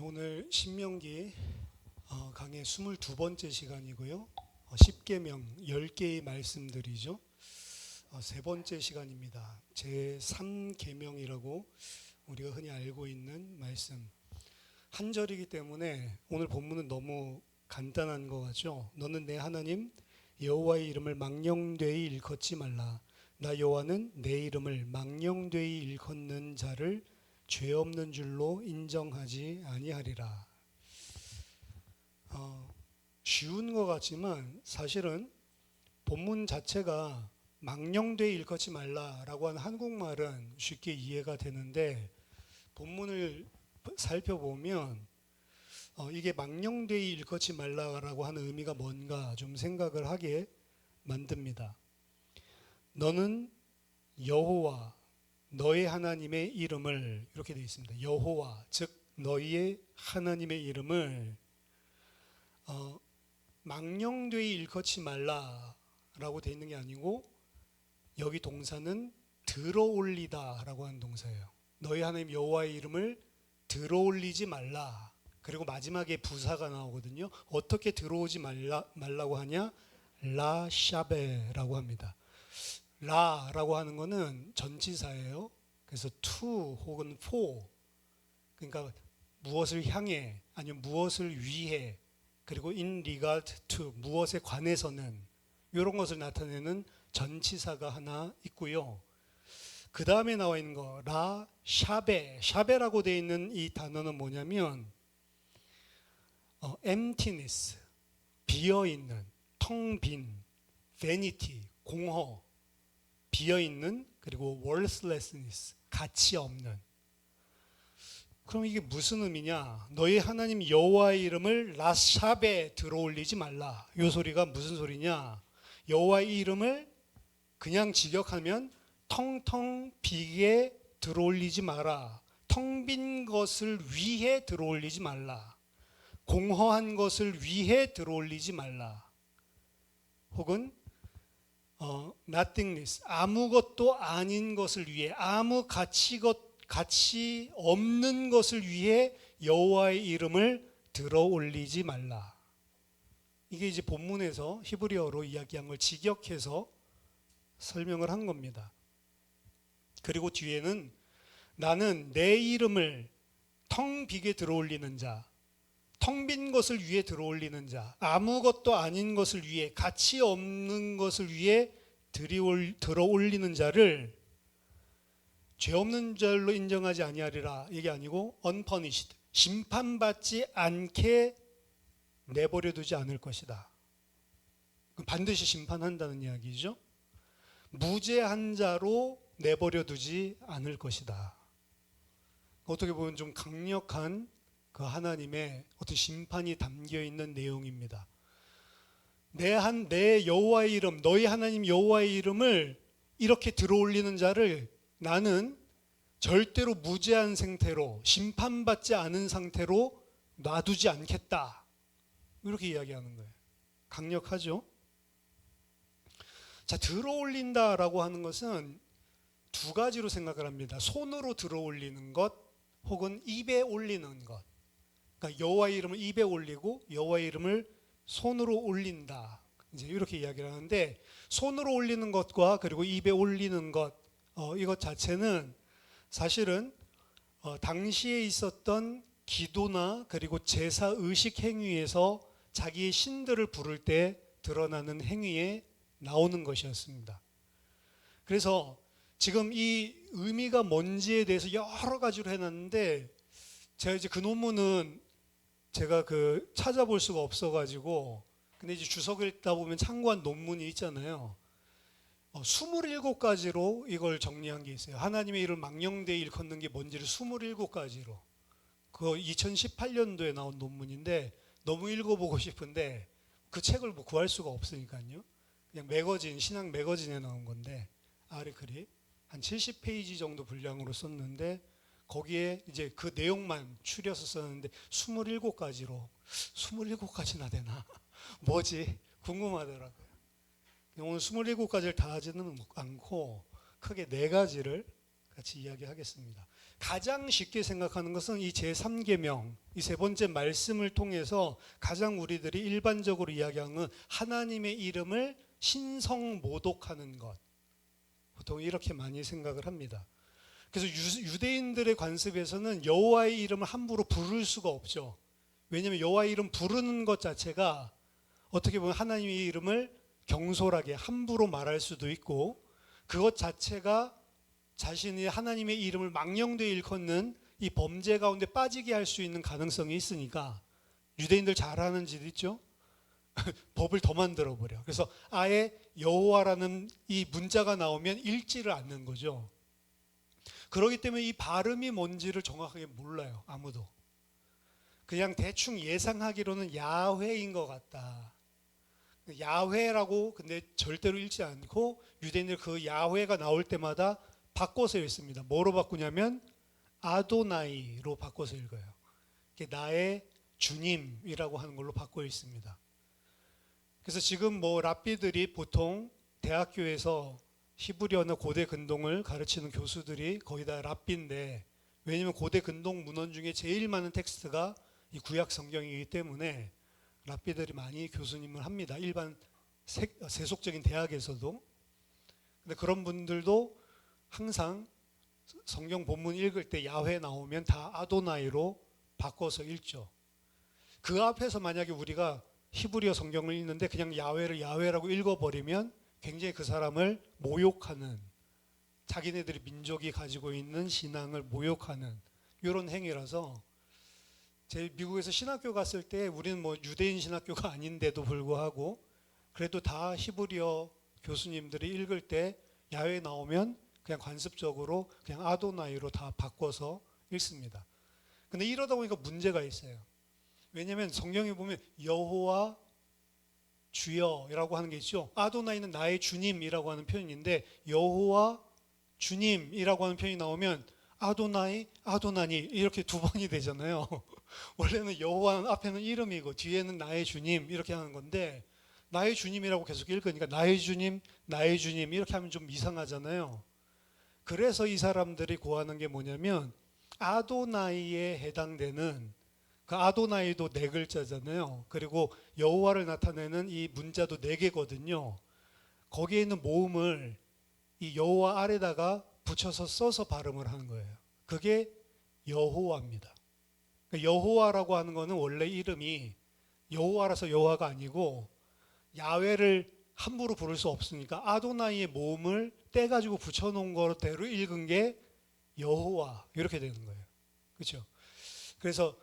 오늘 신명기 강의 22번째 시간이고요. 10계명 10개의 말씀들이죠. 세 번째 시간입니다. 제3계명이라고 우리가 흔히 알고 있는 말씀. 한 절이기 때문에 오늘 본문은 너무 간단한 것 같죠. 너는 내 하나님 여호와의 이름을 망령되이 일컫지 말라. 나 여호와는 내 이름을 망령되이 일컫는 자를 죄 없는 줄로 인정하지 아니하리라. 쉬운 것 같지만 사실은 본문 자체가 망령되이 일컫지 말라라고 하는 한국말은 쉽게 이해가 되는데 본문을 살펴보면 이게 망령되이 일컫지 말라라고 하는 의미가 뭔가 좀 생각을 하게 만듭니다. 너는 여호와 너의 하나님의 이름을, 이렇게 되어 있습니다. 여호와 즉 너희의 하나님의 이름을 망령되이 일컫지 말라라고 되어 있는 게 아니고 여기 동사는 들어올리다 라고 하는 동사예요. 너희 하나님 여호와의 이름을 들어올리지 말라. 그리고 마지막에 부사가 나오거든요. 어떻게 들어오지 말라고 하냐? 라샤베라고 합니다. 라라고 하는 거는 전치사예요. 그래서 to 혹은 for, 그러니까 무엇을 향해 아니면 무엇을 위해, 그리고 in regard to 무엇에 관해서는, 이런 것을 나타내는 전치사가 하나 있고요. 그 다음에 나와 있는 거 라샤베, 샤베라고 되어 있는 이 단어는 뭐냐면 emptiness, 비어있는, 텅빈, vanity, 공허, 비어있는, 그리고 worthlessness, 가치 없는. 그럼 이게 무슨 의미냐? 너희 하나님 여호와의 이름을 라샤베 들어올리지 말라. 이 소리가 무슨 소리냐? 여호와의 이름을 그냥 직역하면 텅텅 비게 들어올리지 마라. 텅 빈 것을 위해 들어올리지 말라. 공허한 것을 위해 들어올리지 말라. 혹은 nothingness, 아무것도 아닌 것을 위해, 아무 가치 없는 것을 위해 여호와의 이름을 들어올리지 말라. 이게 이제 본문에서 히브리어로 이야기한 걸 직역해서 설명을 한 겁니다. 그리고 뒤에는 나는 내 이름을 텅 비게 들어올리는 자, 텅 빈 것을 위해 들어올리는 자, 아무것도 아닌 것을 위해, 가치 없는 것을 위해 들어올리는 자를 죄 없는 자로 인정하지 아니하리라. 이게 아니고 unpunished, 심판받지 않게 내버려 두지 않을 것이다. 반드시 심판한다는 이야기죠. 무죄한 자로 내버려 두지 않을 것이다. 어떻게 보면 좀 강력한 그 하나님의 어떤 심판이 담겨 있는 내용입니다. 내 여호와의 이름, 너희 하나님 여호와의 이름을 이렇게 들어올리는 자를 나는 절대로 무죄한 상태로, 심판받지 않은 상태로 놔두지 않겠다. 이렇게 이야기하는 거예요. 강력하죠? 자, 들어올린다라고 하는 것은 두 가지로 생각을 합니다. 손으로 들어올리는 것 혹은 입에 올리는 것. 그러니까 여호와의 이름을 입에 올리고 여호와의 이름을 손으로 올린다. 이제 이렇게 이야기를 하는데, 손으로 올리는 것과 그리고 입에 올리는 것, 이것 자체는 사실은 당시에 있었던 기도나 그리고 제사 의식 행위에서 자기의 신들을 부를 때 드러나는 행위에 나오는 것이었습니다. 그래서 지금 이 의미가 뭔지에 대해서 여러 가지로 해놨는데, 제가 이제 그 논문은 제가 찾아볼 수가 없어가지고, 근데 이제 주석을 읽다 보면 참고한 논문이 있잖아요. 27가지로 이걸 정리한 게 있어요. 하나님의 이름을 망령되이 일컫는 게 뭔지를 27가지로. 그거 2018년도에 나온 논문인데 너무 읽어보고 싶은데 그 책을 뭐 구할 수가 없으니까요. 그냥 매거진, 신학 매거진에 나온 건데 아르크립 한 70페이지 정도 분량으로 썼는데 거기에 이제 그 내용만 추려서 썼는데 27가지로 27가지나 되나? 뭐지? 궁금하더라고요. 오늘 27가지를 다 하지는 않고 크게 4가지를 같이 이야기하겠습니다. 가장 쉽게 생각하는 것은 이 제3계명, 이 세 번째 말씀을 통해서 가장 우리들이 일반적으로 이야기하는 건 하나님의 이름을 신성모독하는 것. 보통 이렇게 많이 생각을 합니다. 그래서 유대인들의 관습에서는 여호와의 이름을 함부로 부를 수가 없죠. 왜냐하면 여호와의 이름 부르는 것 자체가 어떻게 보면 하나님의 이름을 경솔하게 함부로 말할 수도 있고, 그것 자체가 자신이 하나님의 이름을 망령되이 일컫는 이 범죄 가운데 빠지게 할 수 있는 가능성이 있으니까 유대인들 잘하는 짓 있죠. 법을 더 만들어 버려. 그래서 아예 여호와라는 이 문자가 나오면 읽지를 않는 거죠. 그렇기 때문에 이 발음이 뭔지를 정확하게 몰라요. 아무도. 그냥 대충 예상하기로는 야훼인 것 같다. 야훼라고 근데 절대로 읽지 않고 유대인들 그 야훼가 나올 때마다 바꿔서 읽습니다. 뭐로 바꾸냐면 아도나이로 바꿔서 읽어요. 나의 주님이라고 하는 걸로 바꿔 읽습니다. 그래서 지금 랍비들이 보통 대학교에서 히브리어나 고대 근동을 가르치는 교수들이 거의 다 랍비인데, 왜냐하면 고대 근동 문헌 중에 제일 많은 텍스트가 이 구약 성경이기 때문에 랍비들이 많이 교수님을 합니다. 일반 세속적인 대학에서도. 근데 그런 분들도 항상 성경 본문 읽을 때 야훼 나오면 다 아도나이로 바꿔서 읽죠. 그 앞에서 만약에 우리가 히브리어 성경을 읽는데 그냥 야훼를 야훼라고 읽어버리면 굉장히 그 사람을 모욕하는, 자기네들이 민족이 가지고 있는 신앙을 모욕하는 이런 행위라서, 제 미국에서 신학교 갔을 때 우리는 유대인 신학교가 아닌데도 불구하고 그래도 다 히브리어 교수님들이 읽을 때 야훼 나오면 그냥 관습적으로 그냥 아도나이로 다 바꿔서 읽습니다. 근데 이러다 보니까 문제가 있어요. 왜냐하면 성경에 보면 여호와 주여라고 하는 게 있죠. 아도나이는 나의 주님이라고 하는 표현인데 여호와 주님이라고 하는 표현이 나오면 아도나이, 아도나니 이렇게 두 번이 되잖아요. 원래는 여호와는 앞에는 이름이고 뒤에는 나의 주님 이렇게 하는 건데, 나의 주님이라고 계속 읽으니까 나의 주님, 나의 주님 이렇게 하면 좀 이상하잖아요. 그래서 이 사람들이 구하는 게 뭐냐면 아도나이에 해당되는, 그 아도나이도 네 글자잖아요. 그리고 여호와를 나타내는 이 문자도 네 개거든요. 거기에 있는 모음을 이 여호와 아래다가 붙여서 써서 발음을 하는 거예요. 그게 여호와입니다. 여호와라고 하는 거는 원래 이름이 여호와라서 여호와가 아니고, 야훼를 함부로 부를 수 없으니까 아도나이의 모음을 떼가지고 붙여놓은 거대로 읽은 게 여호와 이렇게 되는 거예요. 그렇죠? 그래서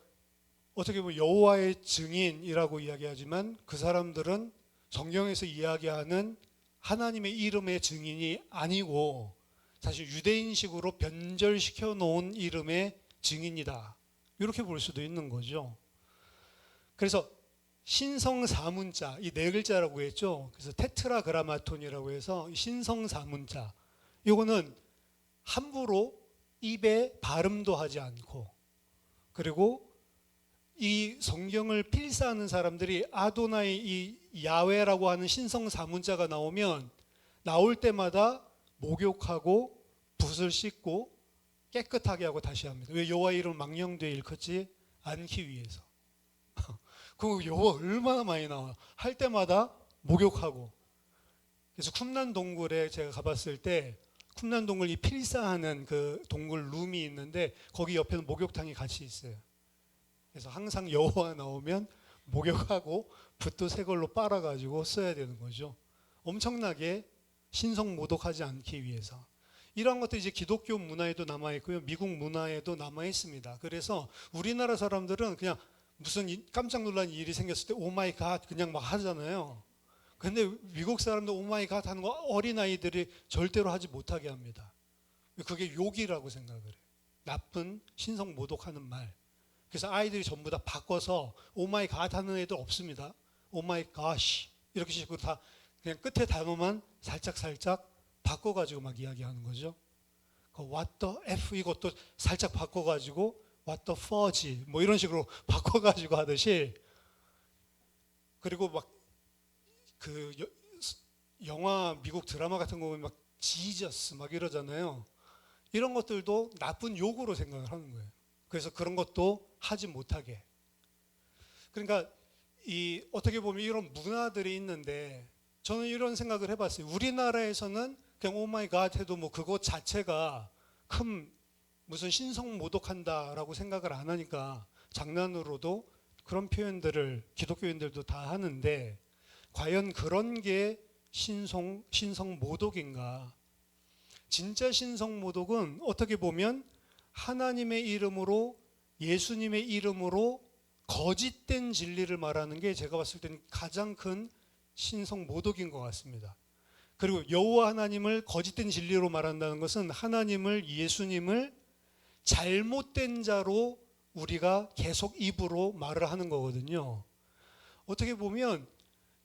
어떻게 보면 여호와의 증인이라고 이야기하지만 그 사람들은 성경에서 이야기하는 하나님의 이름의 증인이 아니고 사실 유대인식으로 변절시켜 놓은 이름의 증인이다. 이렇게 볼 수도 있는 거죠. 그래서 신성 사문자, 이 네 글자라고 했죠. 그래서 테트라그라마톤이라고 해서 신성 사문자, 이거는 함부로 입에 발음도 하지 않고, 그리고 이 성경을 필사하는 사람들이 아도나이 이 야훼라고 하는 신성 사문자가 나오면 나올 때마다 목욕하고 붓을 씻고 깨끗하게 하고 다시 합니다. 왜? 여호와의 이름을 망령되이 일컫지 않기 위해서. 그 여호와 얼마나 많이 나와. 할 때마다 목욕하고. 그래서 쿰란 동굴에 제가 가봤을 때 쿰란 동굴 이 필사하는 그 동굴 룸이 있는데 거기 옆에는 목욕탕이 같이 있어요. 그래서 항상 여호와 나오면 목욕하고 붓도 새 걸로 빨아가지고 써야 되는 거죠. 엄청나게 신성 모독하지 않기 위해서. 이러한 것도 이제 기독교 문화에도 남아있고요, 미국 문화에도 남아있습니다. 그래서 우리나라 사람들은 그냥 무슨 깜짝 놀란 일이 생겼을 때 오마이 갓 그냥 막 하잖아요. 근데 미국 사람들 오마이 갓 하는 거 어린아이들이 절대로 하지 못하게 합니다. 그게 욕이라고 생각을 해요. 나쁜 신성 모독하는 말. 그래서 아이들이 전부 다 바꿔서 오마이 갓 하는 애들 없습니다. 오마이 갓이 이렇게 식으로 다 그냥 끝에 단어만 살짝 바꿔가지고 막 이야기하는 거죠. 그 what the F 이것도 살짝 바꿔가지고 what the fudge 뭐 이런 식으로 바꿔가지고 하듯이. 그리고 막 그 영화 미국 드라마 같은 거 보면 막 지저스 막 이러잖아요. 이런 것들도 나쁜 욕으로 생각을 하는 거예요. 그래서 그런 것도 하지 못하게. 그러니까 이 어떻게 보면 이런 문화들이 있는데 저는 이런 생각을 해봤어요. 우리나라에서는 그냥 오마이갓 해도 뭐 그것 자체가 큰 무슨 신성 모독한다라고 생각을 안 하니까 장난으로도 그런 표현들을 기독교인들도 다 하는데 과연 그런 게 신성 모독인가? 진짜 신성 모독은 어떻게 보면 하나님의 이름으로 예수님의 이름으로 거짓된 진리를 말하는 게 제가 봤을 때는 가장 큰 신성 모독인 것 같습니다. 그리고 여호와 하나님을 거짓된 진리로 말한다는 것은 하나님을 예수님을 잘못된 자로 우리가 계속 입으로 말을 하는 거거든요. 어떻게 보면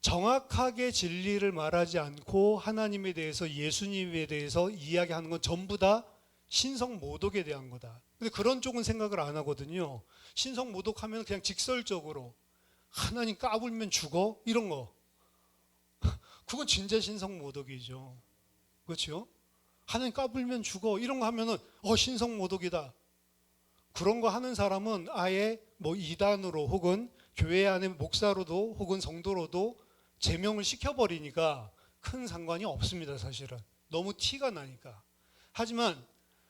정확하게 진리를 말하지 않고 하나님에 대해서 예수님에 대해서 이야기하는 건 전부 다 신성 모독에 대한 거다. 근데 그런 쪽은 생각을 안 하거든요. 신성 모독하면 그냥 직설적으로 하나님 까불면 죽어 이런 거. 그건 진짜 신성 모독이죠. 그렇죠? 하나님 까불면 죽어 이런 거 하면은 신성 모독이다. 그런 거 하는 사람은 아예 뭐 이단으로 혹은 교회 안에 목사로도 혹은 성도로도 제명을 시켜버리니까 큰 상관이 없습니다. 사실은 너무 티가 나니까. 하지만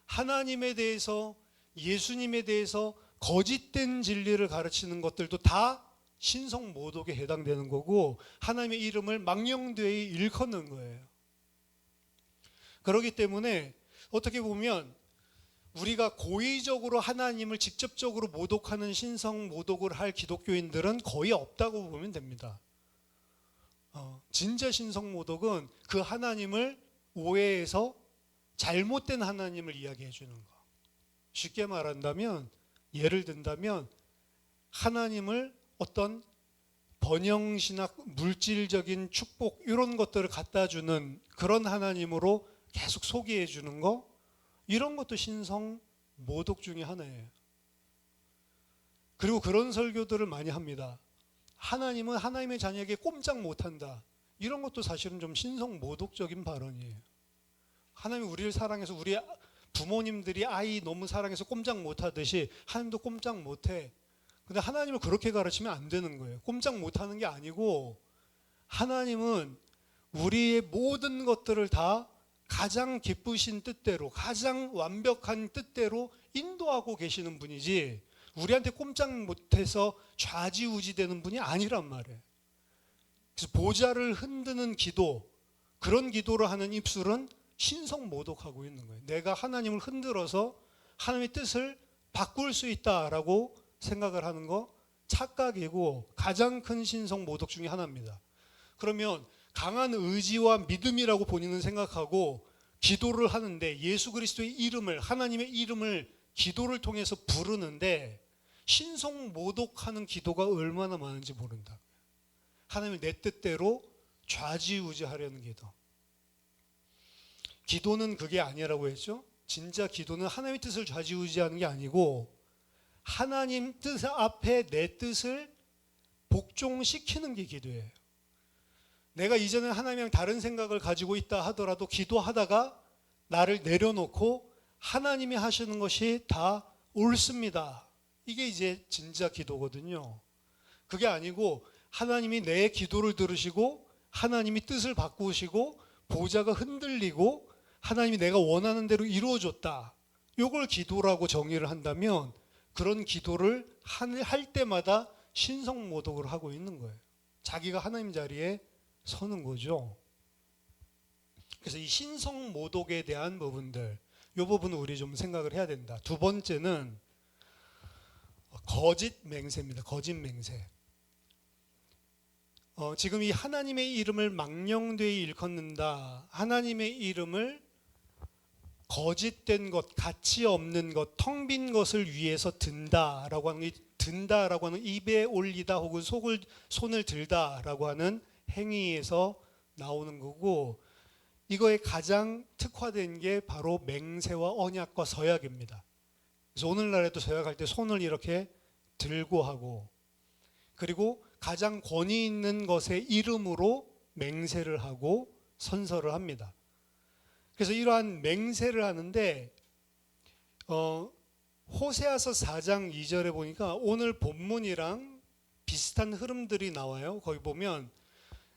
하나님에 대해서 예수님에 대해서 거짓된 진리를 가르치는 것들도 다 신성 모독에 해당되는 거고 하나님의 이름을 망령되이 일컫는 거예요. 그렇기 때문에 어떻게 보면 우리가 고의적으로 하나님을 직접적으로 모독하는 신성 모독을 할 기독교인들은 거의 없다고 보면 됩니다. 진짜 신성 모독은 그 하나님을 오해해서 잘못된 하나님을 이야기해 주는 거. 쉽게 말한다면 예를 든다면 하나님을 어떤 번영신학 물질적인 축복 이런 것들을 갖다 주는 그런 하나님으로 계속 소개해 주는 거 이런 것도 신성 모독 중에 하나예요. 그리고 그런 설교들을 많이 합니다. 하나님은 하나님의 자녀에게 꼼짝 못한다. 이런 것도 사실은 좀 신성 모독적인 발언이에요. 하나님이 우리를 사랑해서 우리 부모님들이 아이 너무 사랑해서 꼼짝 못하듯이 하나님도 꼼짝 못해. 근데 하나님을 그렇게 가르치면 안 되는 거예요. 꼼짝 못하는 게 아니고 하나님은 우리의 모든 것들을 다 가장 기쁘신 뜻대로 가장 완벽한 뜻대로 인도하고 계시는 분이지 우리한테 꼼짝 못해서 좌지우지되는 분이 아니란 말이에요. 그래서 보좌를 흔드는 기도 그런 기도를 하는 입술은 신성 모독하고 있는 거예요. 내가 하나님을 흔들어서 하나님의 뜻을 바꿀 수 있다라고 생각을 하는 거 착각이고 가장 큰 신성 모독 중에 하나입니다. 그러면 강한 의지와 믿음이라고 본인은 생각하고 기도를 하는데 예수 그리스도의 이름을 하나님의 이름을 기도를 통해서 부르는데 신성 모독하는 기도가 얼마나 많은지 모른다. 하나님을 내 뜻대로 좌지우지하려는 기도. 기도는 그게 아니라고 했죠. 진짜 기도는 하나님의 뜻을 좌지우지하는 게 아니고 하나님 뜻 앞에 내 뜻을 복종시키는 게 기도예요. 내가 이전에 하나님이랑 다른 생각을 가지고 있다 하더라도 기도하다가 나를 내려놓고 하나님이 하시는 것이 다 옳습니다. 이게 이제 진짜 기도거든요. 그게 아니고 하나님이 내 기도를 들으시고 하나님이 뜻을 바꾸시고 보좌가 흔들리고 하나님이 내가 원하는 대로 이루어줬다. 이걸 기도라고 정의를 한다면 그런 기도를 할 때마다 신성모독을 하고 있는 거예요. 자기가 하나님 자리에 서는 거죠. 그래서 이 신성모독에 대한 부분들, 이 부분은 우리 좀 생각을 해야 된다. 두 번째는 거짓 맹세입니다. 거짓 맹세. 지금 이 하나님의 이름을 망령되이 일컫는다. 하나님의 이름을 거짓된 것, 가치 없는 것, 텅 빈 것을 위해서 든다라고 하는 입에 올리다 혹은 손을 들다라고 하는 행위에서 나오는 거고 이거에 가장 특화된 게 바로 맹세와 언약과 서약입니다. 그래서 오늘날에도 서약할 때 손을 이렇게 들고 하고 그리고 가장 권위 있는 것의 이름으로 맹세를 하고 선서를 합니다. 그래서 이러한 맹세를 하는데 호세아서 4장 2절에 보니까 오늘 본문이랑 비슷한 흐름들이 나와요. 거기 보면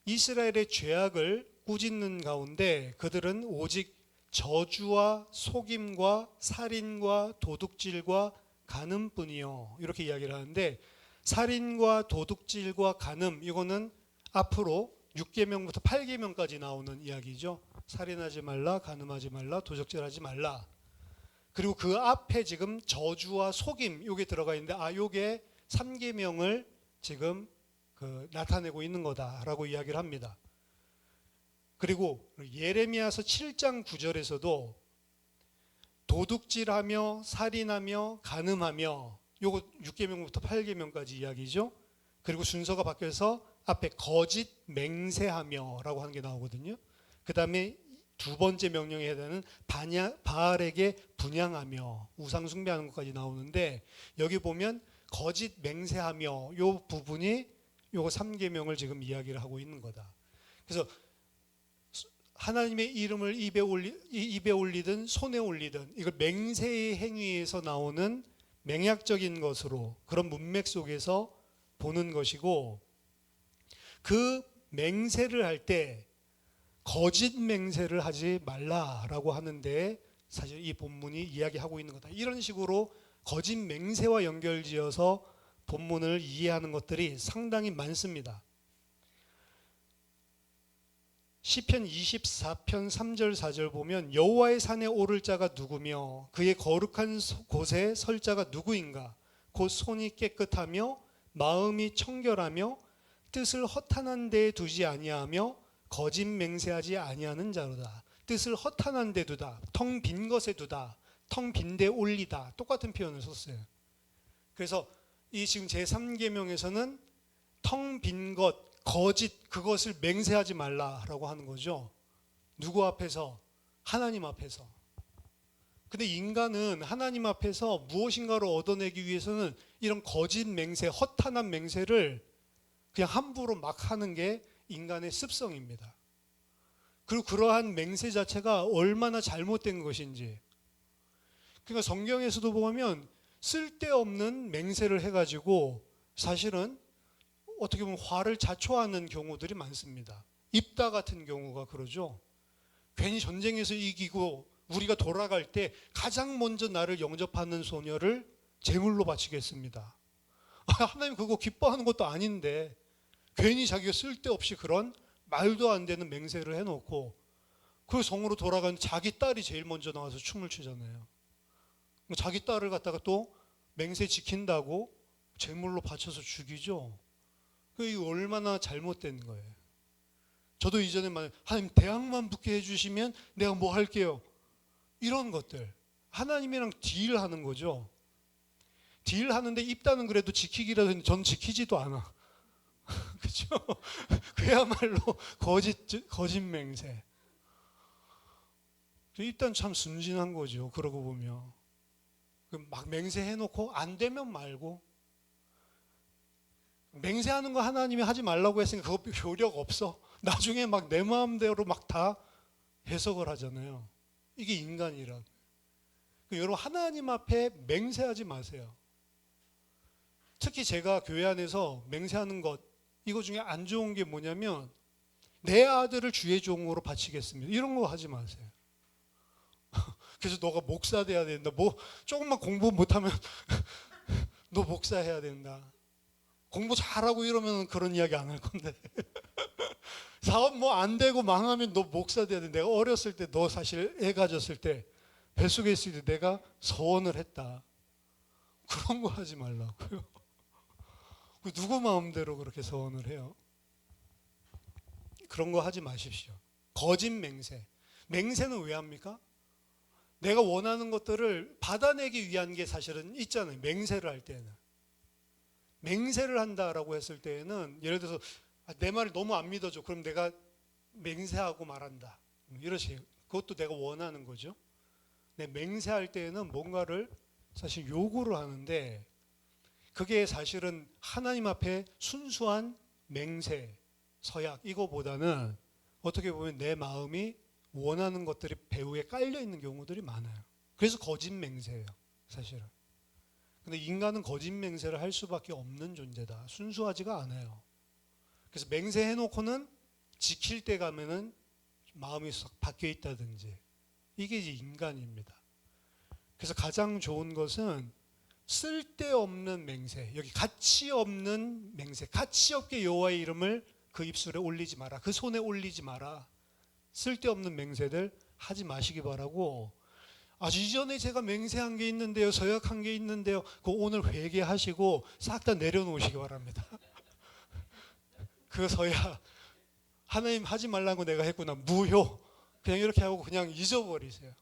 이스라엘의 죄악을 꾸짖는 가운데 그들은 오직 저주와 속임과 살인과 도둑질과 간음뿐이요, 이렇게 이야기를 하는데, 살인과 도둑질과 간음, 이거는 앞으로 6계명부터 8계명까지 나오는 이야기죠. 살인하지 말라, 간음하지 말라, 도적질하지 말라. 그리고 그 앞에 지금 저주와 속임, 요게 들어가 있는데, 요게 3계명을 지금 나타내고 있는 거다라고 이야기를 합니다. 그리고 예레미야서 7장 9절에서도 도둑질하며 살인하며 간음하며, 요거 6계명부터 8계명까지 이야기죠. 그리고 순서가 바뀌어서 앞에 거짓 맹세하며 라고 하는 게 나오거든요. 그 다음에 두 번째 명령에 해당하는 바알에게 분향하며 우상 숭배하는 것까지 나오는데, 여기 보면 거짓 맹세하며 요 부분이 요거 3계명을 지금 이야기를 하고 있는 거다. 그래서 하나님의 이름을 입에 올리든 손에 올리든 이걸 맹세의 행위에서 나오는 맹약적인 것으로, 그런 문맥 속에서 보는 것이고, 그 맹세를 할 때 거짓 맹세를 하지 말라라고 하는데 사실 이 본문이 이야기하고 있는 거다. 이런 식으로 거짓 맹세와 연결지어서 본문을 이해하는 것들이 상당히 많습니다. 시편 24편 3절 4절 보면 여호와의 산에 오를 자가 누구며 그의 거룩한 곳에 설 자가 누구인가? 곧 손이 깨끗하며 마음이 청결하며 뜻을 허탄한 데에 두지 아니하며 거짓 맹세하지 아니하는 자로다. 뜻을 허탄한 데 두다, 텅 빈 것에 두다, 텅 빈 데 올리다, 똑같은 표현을 썼어요. 그래서 이 지금 제3계명에서는 텅 빈 것, 거짓, 그것을 맹세하지 말라라고 하는 거죠. 누구 앞에서? 하나님 앞에서. 근데 인간은 하나님 앞에서 무엇인가를 얻어내기 위해서는 이런 거짓 맹세, 허탄한 맹세를 그냥 함부로 막 하는 게 인간의 습성입니다. 그리고 그러한 맹세 자체가 얼마나 잘못된 것인지. 그러니까 성경에서도 보면 쓸데없는 맹세를 해가지고 사실은 어떻게 보면 화를 자초하는 경우들이 많습니다. 입다 같은 경우가 그러죠. 괜히 전쟁에서 이기고 우리가 돌아갈 때 가장 먼저 나를 영접하는 소녀를 제물로 바치겠습니다. 하나님 그거 기뻐하는 것도 아닌데 괜히 자기가 쓸데없이 그런 말도 안 되는 맹세를 해놓고 그 성으로 돌아간 자기 딸이 제일 먼저 나와서 춤을 추잖아요. 자기 딸을 갖다가 또 맹세 지킨다고 제물로 바쳐서 죽이죠. 그게 얼마나 잘못된 거예요. 저도 이전에 하나님 대학만 붙게 해주시면 내가 뭐 할게요. 이런 것들 하나님이랑 딜하는 거죠. 딜하는데 입다는 그래도 지키기라도 했는데 전 지키지도 않아. 그렇죠? 그야말로 거짓 맹세. 입다는 참 순진한 거죠. 그러고 보면 막 맹세해놓고 안 되면 말고, 맹세하는 거 하나님이 하지 말라고 했으니까 그거 효력 없어. 나중에 막 내 마음대로 막 다 해석을 하잖아요. 이게 인간이라. 여러분 하나님 앞에 맹세하지 마세요. 특히 제가 교회 안에서 맹세하는 것, 이거 중에 안 좋은 게 뭐냐면 내 아들을 주의 종으로 바치겠습니다. 이런 거 하지 마세요. 그래서 너가 목사 돼야 된다. 뭐 조금만 공부 못하면 너 목사해야 된다. 공부 잘하고 이러면 그런 이야기 안 할 건데. 사업 뭐 안 되고 망하면 너 목사 돼야 돼. 내가 어렸을 때 너 사실 애 가졌을 때 뱃속에 있을 때 내가 서원을 했다. 그런 거 하지 말라고요. 누구 마음대로 그렇게 서원을 해요? 그런 거 하지 마십시오. 거짓 맹세. 맹세는 왜 합니까? 내가 원하는 것들을 받아내기 위한 게 사실은 있잖아요. 맹세를 할 때는. 맹세를 한다라고 했을 때에는 예를 들어서 내 말을 너무 안 믿어줘. 그럼 내가 맹세하고 말한다. 이러시. 그것도 내가 원하는 거죠. 내 맹세할 때에는 뭔가를 사실 요구를 하는데 그게 사실은 하나님 앞에 순수한 맹세, 서약 이거보다는 어떻게 보면 내 마음이 원하는 것들이 배후에 깔려 있는 경우들이 많아요. 그래서 거짓 맹세예요. 사실은. 근데 인간은 거짓 맹세를 할 수밖에 없는 존재다. 순수하지가 않아요. 그래서 맹세해놓고는 지킬 때 가면은 마음이 싹 바뀌어 있다든지, 이게 이제 인간입니다. 그래서 가장 좋은 것은 쓸데없는 맹세, 여기 가치 없는 맹세, 가치 없게 여호와의 이름을 그 입술에 올리지 마라, 그 손에 올리지 마라. 쓸데없는 맹세들 하지 마시기 바라고, 아주 이전에 제가 맹세한 게 있는데요, 서약한 게 있는데요, 그거 오늘 회개하시고 싹 다 내려놓으시기 바랍니다. 그 서약 하나님 하지 말라고 내가 했구나, 무효, 그냥 이렇게 하고 그냥 잊어버리세요.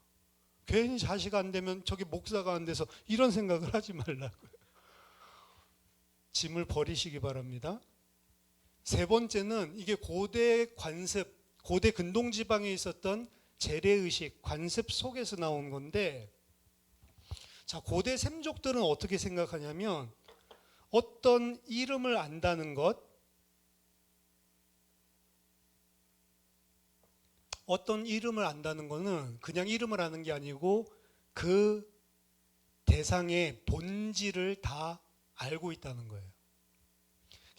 괜히 자식 안 되면 저기 목사가 안 돼서 이런 생각을 하지 말라고요. 짐을 버리시기 바랍니다. 세 번째는 이게 고대 관습, 고대 근동 지방에 있었던 재래의식, 관습 속에서 나온 건데, 자, 고대 샘족들은 어떻게 생각하냐면, 어떤 이름을 안다는 것, 어떤 이름을 안다는 것은 그냥 이름을 아는 게 아니고 그 대상의 본질을 다 알고 있다는 거예요.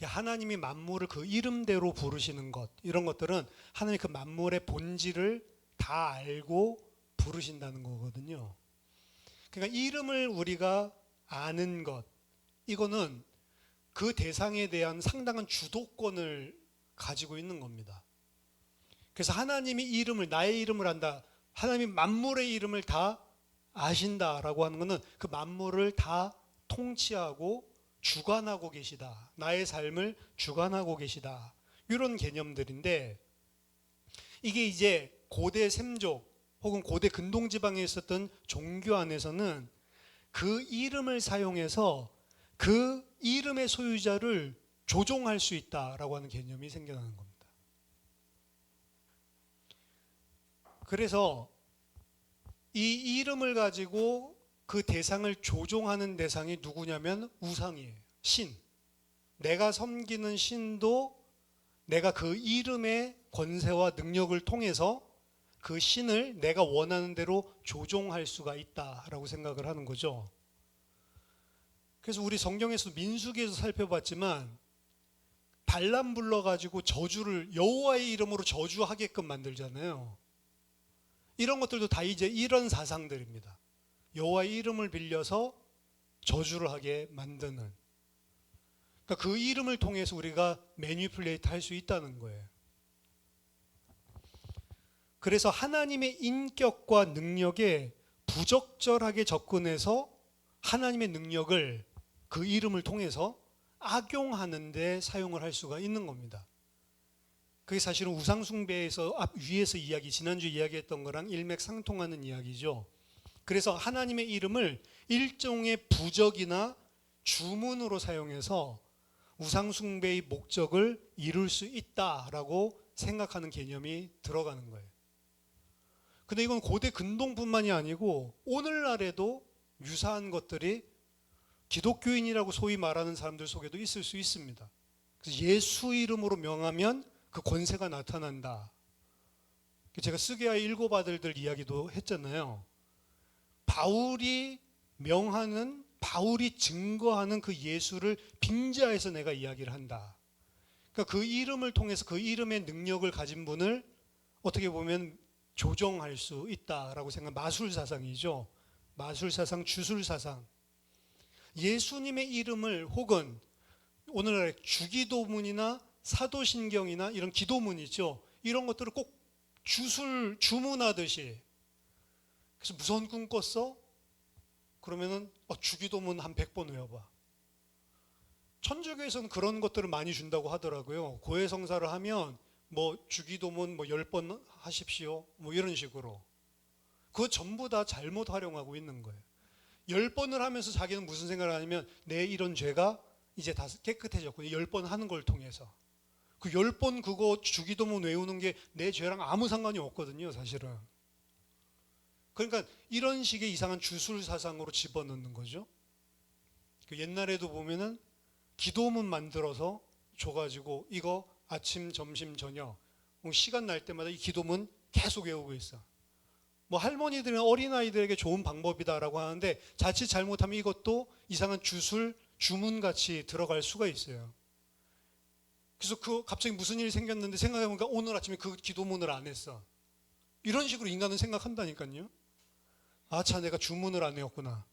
하나님이 만물을 그 이름대로 부르시는 것, 이런 것들은 하나님이 그 만물의 본질을 다 알고 부르신다는 거거든요. 그러니까 이름을 우리가 아는 것, 이거는 그 대상에 대한 상당한 주도권을 가지고 있는 겁니다. 그래서 하나님이 이름을, 나의 이름을 안다, 하나님이 만물의 이름을 다 아신다라고 하는 것은 그 만물을 다 통치하고 주관하고 계시다, 나의 삶을 주관하고 계시다, 이런 개념들인데, 이게 이제 고대 샘족 혹은 고대 근동지방에 있었던 종교 안에서는 그 이름을 사용해서 그 이름의 소유자를 조종할 수 있다라고 하는 개념이 생겨나는 겁니다. 그래서 이 이름을 가지고 그 대상을 조종하는 대상이 누구냐면 우상이에요. 신. 내가 섬기는 신도 내가 그 이름의 권세와 능력을 통해서 그 신을 내가 원하는 대로 조종할 수가 있다라고 생각을 하는 거죠. 그래서 우리 성경에서 민수기에서 살펴봤지만 발람 불러가지고 저주를, 여호와의 이름으로 저주하게끔 만들잖아요. 이런 것들도 다 이제 이런 사상들입니다. 여호와의 이름을 빌려서 저주를 하게 만드는, 그러니까 그 이름을 통해서 우리가 매니플레이트 할 수 있다는 거예요. 그래서 하나님의 인격과 능력에 부적절하게 접근해서 하나님의 능력을 그 이름을 통해서 악용하는 데 사용을 할 수가 있는 겁니다. 그게 사실은 우상숭배에서 위에서 이야기, 지난주 이야기했던 거랑 일맥상통하는 이야기죠. 그래서 하나님의 이름을 일종의 부적이나 주문으로 사용해서 우상숭배의 목적을 이룰 수 있다라고 생각하는 개념이 들어가는 거예요. 근데 이건 고대 근동뿐만이 아니고 오늘날에도 유사한 것들이 기독교인이라고 소위 말하는 사람들 속에도 있을 수 있습니다. 그래서 예수 이름으로 명하면 그 권세가 나타난다. 제가 스게아의 일곱 아들들 이야기도 했잖아요. 바울이 명하는, 바울이 증거하는 그 예수를 빙자해서 내가 이야기를 한다. 그러니까 그 이름을 통해서 그 이름의 능력을 가진 분을 어떻게 보면 조정할 수 있다라고 생각하는 마술사상이죠. 마술사상, 주술사상. 예수님의 이름을 혹은 오늘날의 주기도문이나 사도신경이나 이런 기도문 있죠. 이런 것들을 꼭 주문하듯이. 그래서 무서운 꿈 꿨어? 그러면은 주기도문 한 100번 외워봐. 천주교에서는 그런 것들을 많이 준다고 하더라고요. 고해성사를 하면 뭐 주기도문 뭐 10번 하십시오. 뭐 이런 식으로. 그거 전부 다 잘못 활용하고 있는 거예요. 10번을 하면서 자기는 무슨 생각을 하냐면 내 이런 죄가 이제 다 깨끗해졌고 10번 하는 걸 통해서. 그 10번 그거 주기도문 외우는 게 내 죄랑 아무 상관이 없거든요, 사실은. 그러니까 이런 식의 이상한 주술 사상으로 집어넣는 거죠. 옛날에도 보면은 기도문 만들어서 줘가지고 이거 아침, 점심, 저녁 시간 날 때마다 이 기도문 계속 외우고 있어. 뭐 할머니들이나 어린아이들에게 좋은 방법이다라고 하는데 자칫 잘못하면 이것도 이상한 주문같이 들어갈 수가 있어요. 그래서 갑자기 무슨 일이 생겼는데 생각해보니까 오늘 아침에 그 기도문을 안 했어. 이런 식으로 인간은 생각한다니까요. 아차, 내가 주문을 안 해왔구나.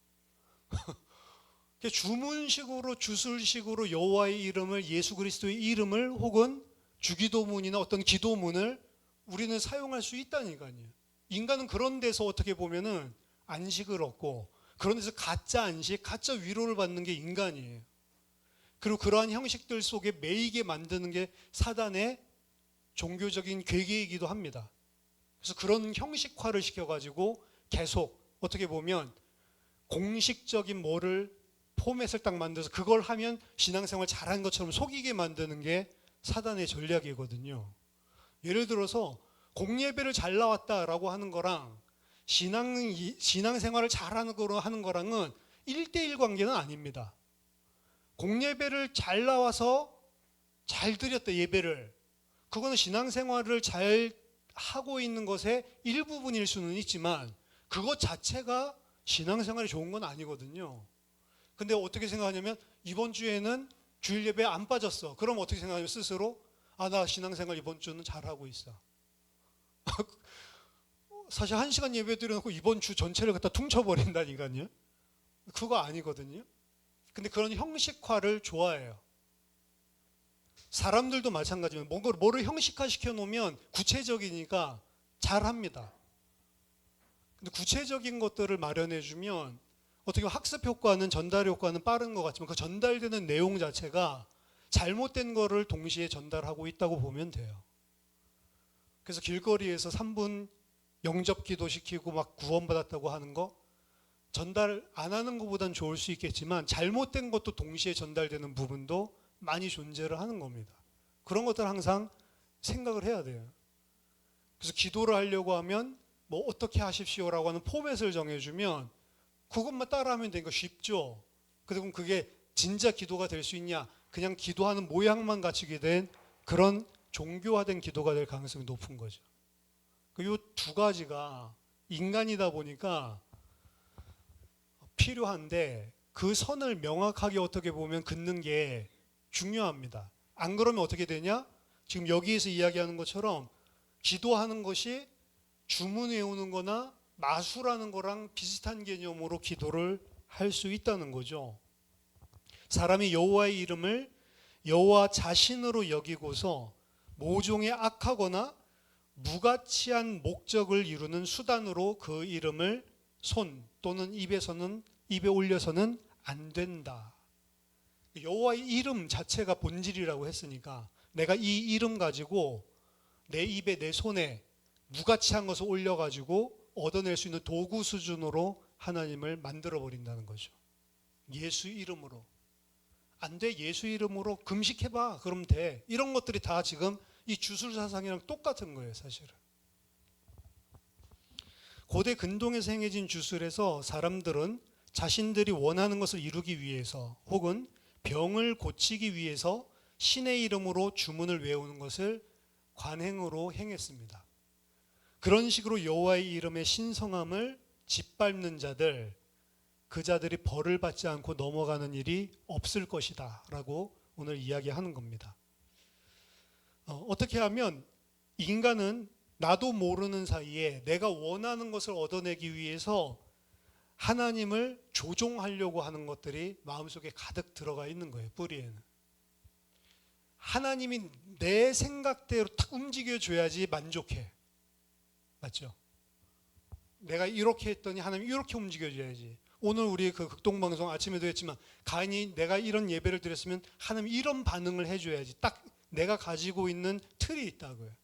주문식으로 주술식으로 여호와의 이름을, 예수 그리스도의 이름을 혹은 주기도문이나 어떤 기도문을 우리는 사용할 수 있다니까요. 인간은 그런 데서 어떻게 보면은 안식을 얻고 그런 데서 가짜 안식, 가짜 위로를 받는 게 인간이에요. 그리고 그러한 형식들 속에 매이게 만드는 게 사단의 종교적인 괴계이기도 합니다. 그래서 그런 형식화를 시켜가지고 계속 어떻게 보면 공식적인 뭐를 포맷을 딱 만들어서 그걸 하면 신앙생활 잘하는 것처럼 속이게 만드는 게 사단의 전략이거든요. 예를 들어서 공예배를 잘 나왔다라고 하는 거랑 신앙생활을 잘하는 거로 하는 거랑은 1대1 관계는 아닙니다. 공예배를 잘 나와서 잘 드렸다, 예배를. 그거는 신앙생활을 잘 하고 있는 것의 일부분일 수는 있지만 그것 자체가 신앙생활이 좋은 건 아니거든요. 근데 어떻게 생각하냐면 이번 주에는 주일 예배에 안 빠졌어. 그럼 어떻게 생각하냐면 스스로 나 신앙생활 이번 주는 잘하고 있어. 사실 1시간 예배 드려놓고 이번 주 전체를 갖다 퉁쳐버린다니까요. 그거 아니거든요. 근데 그런 형식화를 좋아해요. 사람들도 마찬가지입니다. 뭐를 형식화 시켜놓으면 구체적이니까 잘합니다. 근데 구체적인 것들을 마련해주면 어떻게 보면 학습 효과는, 전달 효과는 빠른 것 같지만 그 전달되는 내용 자체가 잘못된 거를 동시에 전달하고 있다고 보면 돼요. 그래서 길거리에서 3분 영접 기도 시키고 막 구원받았다고 하는 거 전달 안 하는 것보단 좋을 수 있겠지만 잘못된 것도 동시에 전달되는 부분도 많이 존재를 하는 겁니다. 그런 것들 항상 생각을 해야 돼요. 그래서 기도를 하려고 하면 뭐 어떻게 하십시오라고 하는 포맷을 정해주면 그것만 따라하면 되니까 쉽죠. 그럼 그게 진짜 기도가 될 수 있냐? 그냥 기도하는 모양만 갖추게 된 그런 종교화된 기도가 될 가능성이 높은 거죠. 이 두 가지가 인간이다 보니까 필요한데 그 선을 명확하게 어떻게 보면 긋는 게 중요합니다. 안 그러면 어떻게 되냐? 지금 여기에서 이야기하는 것처럼 기도하는 것이 주문 외우는 거나 마술하는 거랑 비슷한 개념으로 기도를 할 수 있다는 거죠. 사람이 여호와의 이름을 여호와 자신으로 여기고서 모종의 악하거나 무가치한 목적을 이루는 수단으로 그 이름을 손 또는 입에 올려서는 안 된다. 여호와의 이름 자체가 본질이라고 했으니까 내가 이 이름 가지고 내 입에 내 손에 무가치한 것을 올려가지고 얻어낼 수 있는 도구 수준으로 하나님을 만들어 버린다는 거죠. 예수 이름으로. 안 돼, 예수 이름으로 금식해봐, 그럼 돼. 이런 것들이 다 지금 이 주술 사상이랑 똑같은 거예요, 사실은. 고대 근동에서 행해진 주술에서 사람들은 자신들이 원하는 것을 이루기 위해서 혹은 병을 고치기 위해서 신의 이름으로 주문을 외우는 것을 관행으로 행했습니다. 그런 식으로 여호와의 이름의 신성함을 짓밟는 자들, 그 자들이 벌을 받지 않고 넘어가는 일이 없을 것이다 라고 오늘 이야기하는 겁니다. 어떻게 하면 인간은 나도 모르는 사이에 내가 원하는 것을 얻어내기 위해서 하나님을 조종하려고 하는 것들이 마음속에 가득 들어가 있는 거예요, 뿌리에는. 하나님이 내 생각대로 탁 움직여줘야지 만족해. 맞죠? 내가 이렇게 했더니 하나님이 이렇게 움직여줘야지. 오늘 우리 그 극동방송 아침에도 했지만 가인이 내가 이런 예배를 드렸으면 하나님이 이런 반응을 해줘야지. 딱 내가 가지고 있는 틀이 있다고요.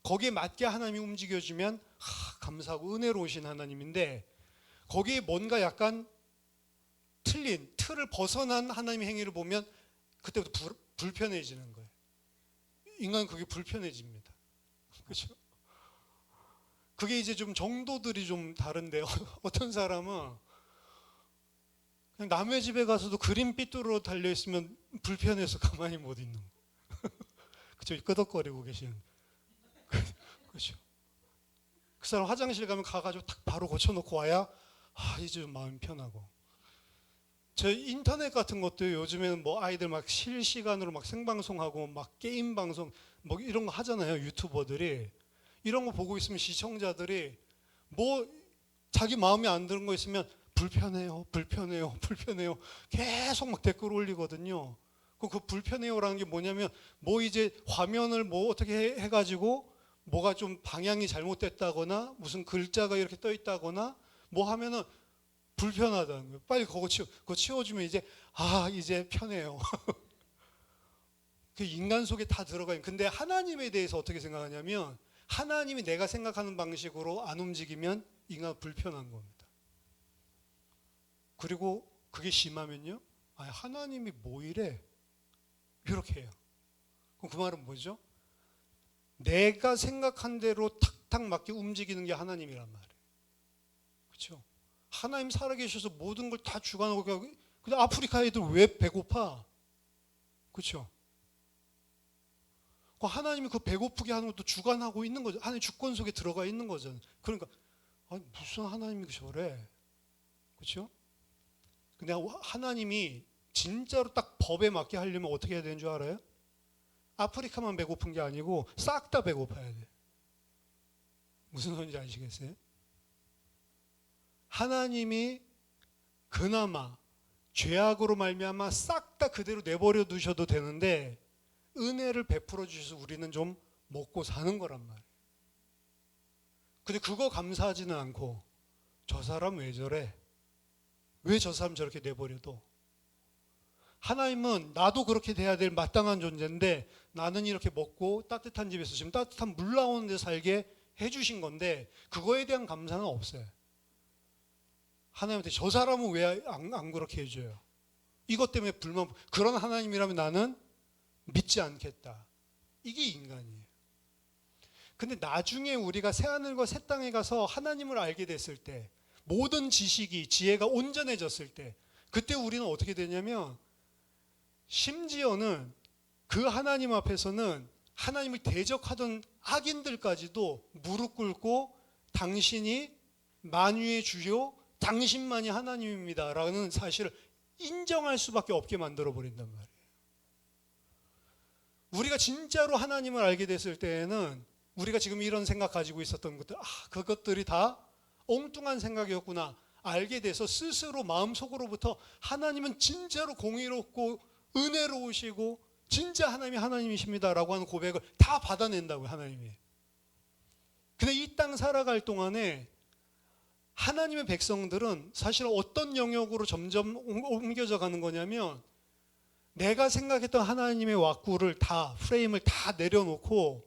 거기에 맞게 하나님이 움직여주면 감사하고 은혜로우신 하나님인데 거기에 뭔가 약간 틀린 틀을 벗어난 하나님의 행위를 보면 그때부터 불편해지는 거예요. 인간은 그게 불편해집니다. 그렇죠? 그게 이제 좀 정도들이 좀 다른데요. 어떤 사람은 그냥 남의 집에 가서도 그림 삐뚤어 달려 있으면 불편해서 가만히 못 있는 거. 그렇죠? 끄덕거리고 계시는. 그렇죠? 그 사람 화장실 가면 가가지고 탁 바로 고쳐놓고 와야 이제 좀 마음이 편하고. 저 인터넷 같은 것도 요즘에는 뭐 아이들 막 실시간으로 막 생방송하고 막 게임 방송 뭐 이런 거 하잖아요. 유튜버들이. 이런 거 보고 있으면 시청자들이 뭐 자기 마음에 안 드는 거 있으면 불편해요, 불편해요, 불편해요. 계속 막 댓글 올리거든요. 그 불편해요라는 게 뭐냐면 뭐 이제 화면을 뭐 어떻게 해가지고 뭐가 좀 방향이 잘못됐다거나 무슨 글자가 이렇게 떠 있다거나 뭐 하면은 불편하다는 거예요. 빨리 그거 치워주면 이제 이제 편해요. 그 인간 속에 다 들어가요. 근데 하나님에 대해서 어떻게 생각하냐면 하나님이 내가 생각하는 방식으로 안 움직이면 인간은 불편한 겁니다. 그리고 그게 심하면요. 하나님이 뭐 이래? 이렇게 해요. 그럼 그 말은 뭐죠? 내가 생각한 대로 탁탁 맞게 움직이는 게 하나님이란 말이에요. 그렇죠? 하나님 살아계셔서 모든 걸 다 주관하고 근데 아프리카 애들 왜 배고파? 그렇죠? 하나님이 그 배고프게 하는 것도 주관하고 있는 거죠. 하나님 주권 속에 들어가 있는 거잖아요. 그러니까 무슨 하나님이 저래? 그렇죠? 근데 하나님이 진짜로 딱 법에 맞게 하려면 어떻게 해야 되는 줄 알아요? 아프리카만 배고픈 게 아니고 싹 다 배고파야 돼. 무슨 소리인지 아시겠어요? 하나님이 그나마 죄악으로 말미암아 싹 다 그대로 내버려 두셔도 되는데 은혜를 베풀어 주셔서 우리는 좀 먹고 사는 거란 말이에요. 근데 그거 감사하지는 않고 저 사람 왜 저래? 왜 저 사람 저렇게 내버려둬? 하나님은 나도 그렇게 돼야 될 마땅한 존재인데 나는 이렇게 먹고 따뜻한 집에서 지금 따뜻한 물 나오는 데 살게 해주신 건데 그거에 대한 감사는 없어요. 하나님한테 저 사람은 왜 안 그렇게 해줘요? 이것 때문에 불만, 그런 하나님이라면 나는 믿지 않겠다. 이게 인간이에요. 근데 나중에 우리가 새하늘과 새 땅에 가서 하나님을 알게 됐을 때 모든 지식이 지혜가 온전해졌을 때 그때 우리는 어떻게 되냐면 심지어는 그 하나님 앞에서는 하나님을 대적하던 악인들까지도 무릎 꿇고 당신이 만유의 주요 당신만이 하나님입니다 라는 사실을 인정할 수밖에 없게 만들어 버린단 말이에요. 우리가 진짜로 하나님을 알게 됐을 때에는 우리가 지금 이런 생각 가지고 있었던 것들 그것들이 다 엉뚱한 생각이었구나 알게 돼서 스스로 마음속으로부터 하나님은 진짜로 공의롭고 은혜로우시고 진짜 하나님이 하나님이십니다라고 하는 고백을 다 받아낸다고요. 하나님이. 근데 이 땅 살아갈 동안에 하나님의 백성들은 사실 어떤 영역으로 점점 옮겨져 가는 거냐면 내가 생각했던 하나님의 왁구를 다 프레임을 다 내려놓고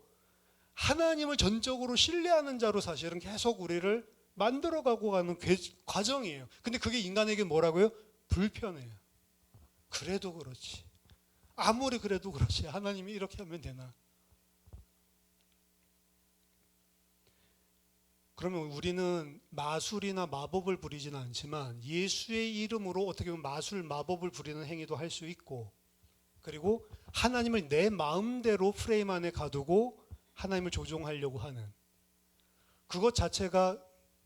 하나님을 전적으로 신뢰하는 자로 사실은 계속 우리를 만들어가고 가는 과정이에요. 근데 그게 인간에게 뭐라고요? 불편해요. 그래도 그렇지. 아무리 그래도 그렇지. 하나님이 이렇게 하면 되나? 그러면 우리는 마술이나 마법을 부리지는 않지만 예수의 이름으로 어떻게 보면 마술, 마법을 부리는 행위도 할 수 있고 그리고 하나님을 내 마음대로 프레임 안에 가두고 하나님을 조종하려고 하는 그것 자체가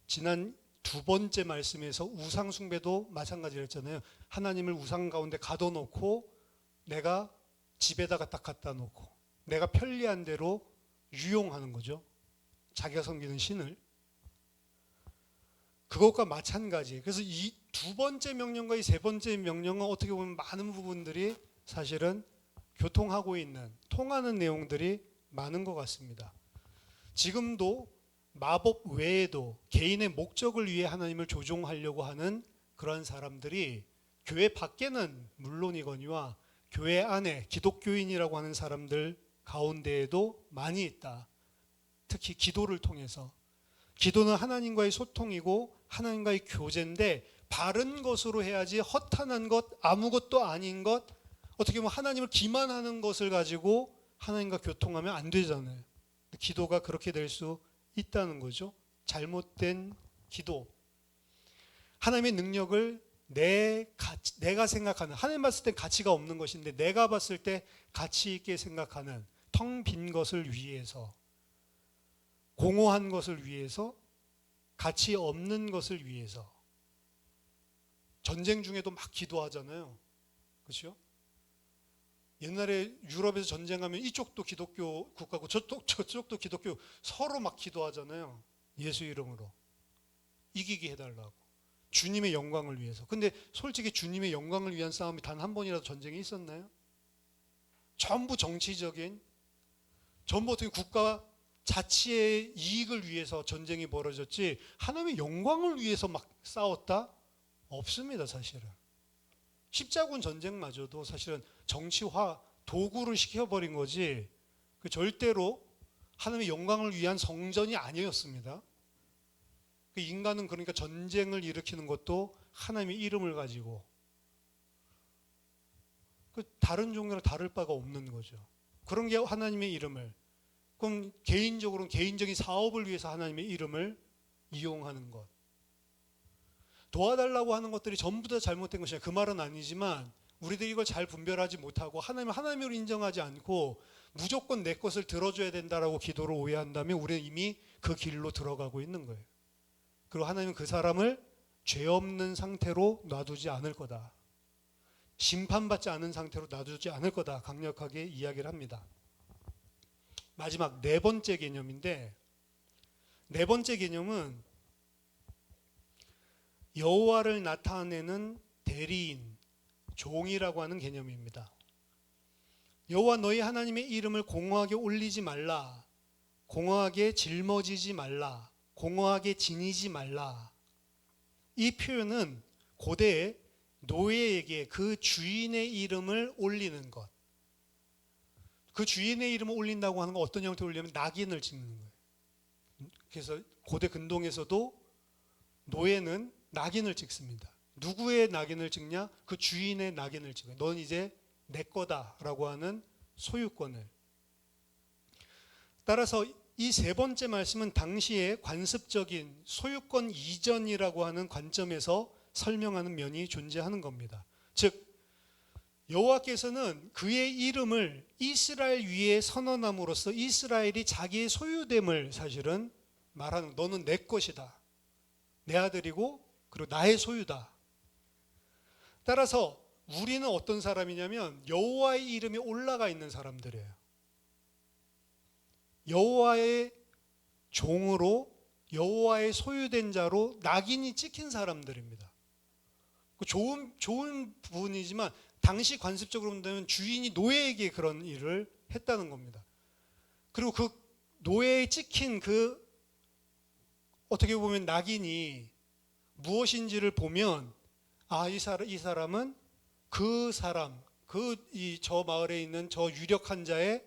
지난 두 번째 말씀에서 우상 숭배도 마찬가지였잖아요. 하나님을 우상 가운데 가둬놓고 내가 집에다가 딱 갖다 놓고 내가 편리한 대로 유용하는 거죠. 자기가 섬기는 신을. 그것과 마찬가지. 그래서 이 두 번째 명령과 이 세 번째 명령은 어떻게 보면 많은 부분들이 사실은 교통하고 있는 통하는 내용들이 많은 것 같습니다. 지금도 마법 외에도 개인의 목적을 위해 하나님을 조종하려고 하는 그런 사람들이 교회 밖에는 물론이거니와 교회 안에 기독교인이라고 하는 사람들 가운데에도 많이 있다. 특히 기도를 통해서. 기도는 하나님과의 소통이고 하나님과의 교제인데 바른 것으로 해야지 허탄한 것, 아무것도 아닌 것, 어떻게 보면 하나님을 기만하는 것을 가지고 하나님과 교통하면 안 되잖아요. 기도가 그렇게 될 수 있다는 거죠. 잘못된 기도. 하나님의 능력을 내가 생각하는, 하나님 봤을 때 가치가 없는 것인데 내가 봤을 때 가치 있게 생각하는 텅 빈 것을 위해서, 공허한 것을 위해서 가치 없는 것을 위해서. 전쟁 중에도 막 기도하잖아요. 그렇죠? 옛날에 유럽에서 전쟁하면 이쪽도 기독교 국가고 저쪽도 기독교, 서로 막 기도하잖아요. 예수 이름으로 이기게 해달라고, 주님의 영광을 위해서. 근데 솔직히 주님의 영광을 위한 싸움이 단 한 번이라도 전쟁에 있었나요? 전부 정치적인, 전부 어떻게 국가 자치의 이익을 위해서 전쟁이 벌어졌지 하나님의 영광을 위해서 막 싸웠다? 없습니다. 사실은 십자군 전쟁마저도 사실은 정치화, 도구를 시켜버린 거지 그 절대로 하나님의 영광을 위한 성전이 아니었습니다. 그 인간은 그러니까 전쟁을 일으키는 것도 하나님의 이름을 가지고, 그 다른 종교랑 다를 바가 없는 거죠. 그런 게 하나님의 이름을, 그럼 개인적으로는 개인적인 사업을 위해서 하나님의 이름을 이용하는 것, 도와달라고 하는 것들이 전부 다 잘못된 것이냐, 그 말은 아니지만 우리들이 이걸 잘 분별하지 못하고 하나님을 하나님으로 인정하지 않고 무조건 내 것을 들어줘야 된다라고 기도를 오해한다면 우리는 이미 그 길로 들어가고 있는 거예요. 그리고 하나님은 그 사람을 죄 없는 상태로 놔두지 않을 거다, 심판받지 않은 상태로 놔두지 않을 거다, 강력하게 이야기를 합니다. 마지막 네 번째 개념인데, 네 번째 개념은 여호와를 나타내는 대리인, 종이라고 하는 개념입니다. 여호와 너희 하나님의 이름을 공허하게 올리지 말라, 공허하게 짊어지지 말라, 공허하게 지니지 말라. 이 표현은 고대에 노예에게 그 주인의 이름을 올리는 것, 그 주인의 이름을 올린다고 하는 건 어떤 형태로 올리냐면 낙인을 찍는 거예요. 그래서 고대 근동에서도 노예는 낙인을 찍습니다. 누구의 낙인을 찍냐? 그 주인의 낙인을 찍어요. 넌 이제 내 거다라고 하는 소유권을. 따라서 이 세 번째 말씀은 당시의 관습적인 소유권 이전이라고 하는 관점에서 설명하는 면이 존재하는 겁니다. 즉 여호와께서는 그의 이름을 이스라엘 위에 선언함으로써 이스라엘이 자기의 소유됨을 사실은 말하는, 너는 내 것이다, 내 아들이고 그리고 나의 소유다. 따라서 우리는 어떤 사람이냐면 여호와의 이름이 올라가 있는 사람들이에요. 여호와의 종으로, 여호와의 소유된 자로 낙인이 찍힌 사람들입니다. 좋은 부분이지만 당시 관습적으로 본다면 주인이 노예에게 그런 일을 했다는 겁니다. 그리고 그 노예에 찍힌 그 어떻게 보면 낙인이 무엇인지를 보면, 아, 이 사람은 그 사람, 저 마을에 있는 저 유력한 자의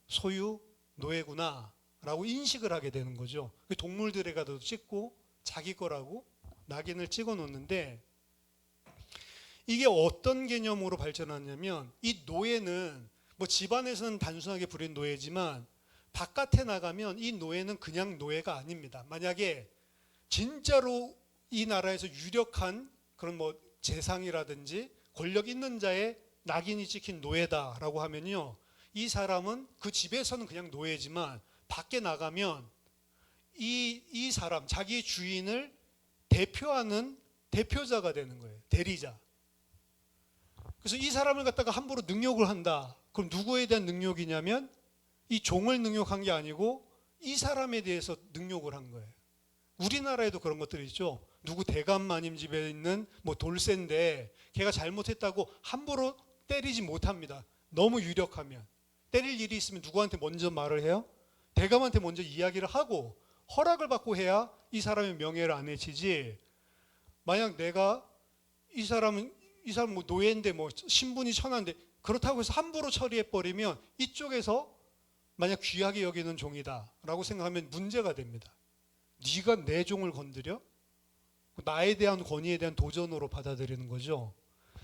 소유 노예구나 라고 인식을 하게 되는 거죠. 동물들에 가도 찍고 자기 거라고 낙인을 찍어 놓는데, 이게 어떤 개념으로 발전하냐면, 이 노예는 뭐 집안에서는 단순하게 부린 노예지만 바깥에 나가면 이 노예는 그냥 노예가 아닙니다. 만약에 진짜로 이 나라에서 유력한 그런 뭐 재상이라든지 권력 있는 자의 낙인이 찍힌 노예다라고 하면요, 이 사람은 그 집에서는 그냥 노예지만 밖에 나가면 이 사람, 자기의 주인을 대표하는 대표자가 되는 거예요. 대리자. 그래서 이 사람을 갖다가 함부로 능욕을 한다. 그럼 누구에 대한 능욕이냐면 이 종을 능욕한 게 아니고 이 사람에 대해서 능욕을 한 거예요. 우리나라에도 그런 것들이 있죠. 누구 대감 마님 집에 있는 뭐 돌쇠인데 걔가 잘못했다고 함부로 때리지 못합니다. 너무 유력하면. 때릴 일이 있으면 누구한테 먼저 말을 해요? 대감한테 먼저 이야기를 하고 허락을 받고 해야 이 사람의 명예를 안 해치지. 만약 내가 이 사람 뭐 노예인데 뭐 신분이 천한데 그렇다고 해서 함부로 처리해버리면 이쪽에서 만약 귀하게 여기는 종이다라고 생각하면 문제가 됩니다. 네가 내 종을 건드려? 나에 대한 권위에 대한 도전으로 받아들이는 거죠.